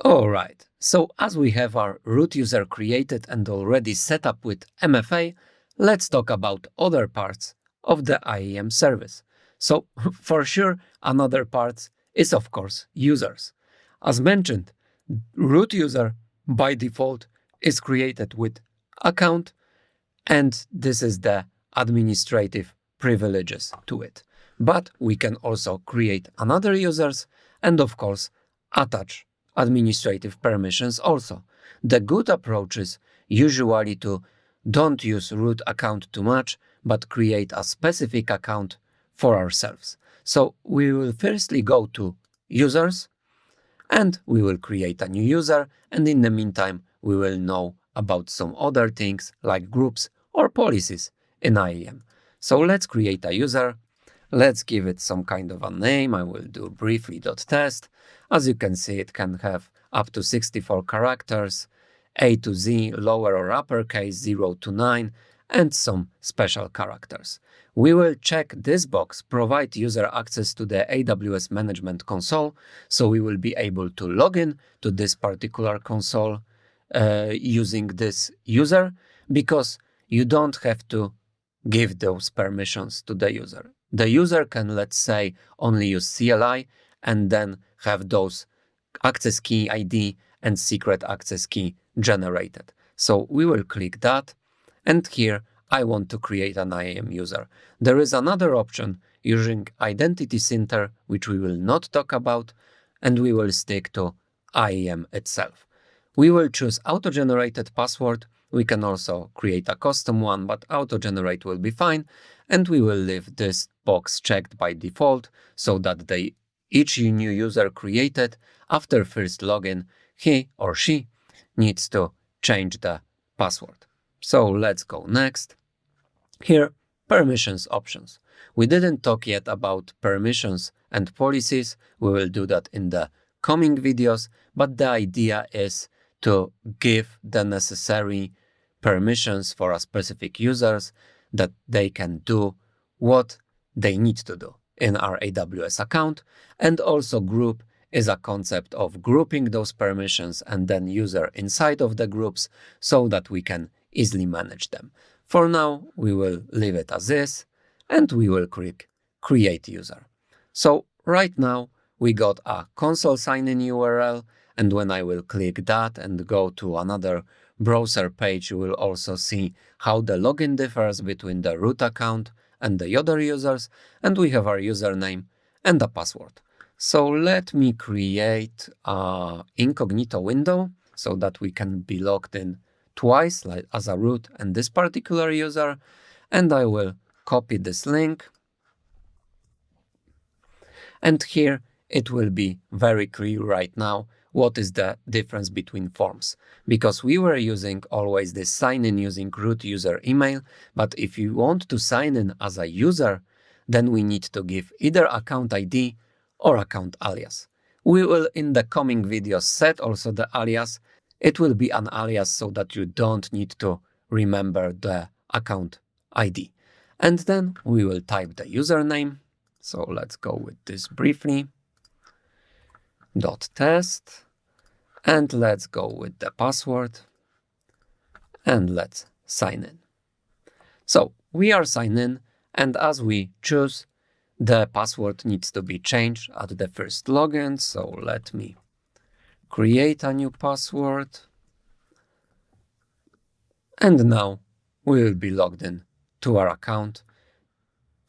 Alright, so as we have our root user created and already set up with MFA, let's talk about other parts of the IAM service. So for sure, another part is of course users. As mentioned, root user by default is created with account, and this is the administrative privileges to it. But we can also create another users and of course attach administrative permissions also. The good approach is usually to don't use root account too much, but create a specific account for ourselves. So we will firstly go to users and we will create a new user, and in the meantime we will know about some other things like groups or policies in IAM. So let's create a user. Let's give it some kind of a name. I will do briefly.test. As you can see, it can have up to 64 characters, A to Z, lower or uppercase, 0 to 9, and some special characters. We will check this box, provide user access to the AWS Management Console, so we will be able to log in to this particular console using this user, because you don't have to give those permissions to the user. The user can, let's say, only use CLI and then have those access key ID and secret access key generated. So we will click that, and here I want to create an IAM user. There is another option using Identity Center, which we will not talk about, and we will stick to IAM itself. We will choose auto-generated password. We can also create a custom one, but auto-generate will be fine, and we will leave this box checked by default so that each new user created after first login, he or she needs to change the password. So let's go next. Here, permissions options. We didn't talk yet about permissions and policies. We will do that in the coming videos, but the idea is to give the necessary permissions for a specific users that they can do what they need to do in our AWS account. And also group is a concept of grouping those permissions and then user inside of the groups so that we can easily manage them. For now, we will leave it as is, and we will click create user. So right now we got a console sign-in URL, and when I will click that and go to another browser page, you will also see how the login differs between the root account and the other users, and we have our username and a password. So let me create an incognito window so that we can be logged in twice, like as a root and this particular user, and I will copy this link. And here it will be very clear right now what is the difference between forms, because we were using always this sign in using root user email, but if you want to sign in as a user, then we need to give either account ID or account alias. We will in the coming videos set also the alias. It will be an alias so that you don't need to remember the account ID. And then we will type the username. So let's go with this briefly. .test, and let's go with the password, and let's sign in. So we are signed in, and as we choose, the password needs to be changed at the first login. So let me create a new password, and now we will be logged in to our account.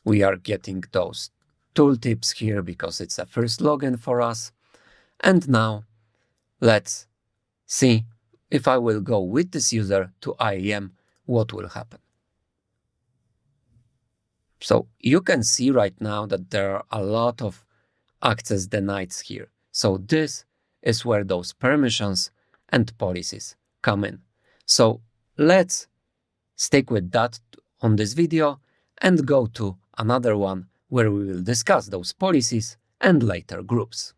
We are getting those tooltips here because it's a first login for us. And now let's see if I will go with this user to IAM, what will happen. So you can see right now that there are a lot of access denied here. So this is where those permissions and policies come in. So let's stick with that on this video and go to another one where we will discuss those policies and later groups.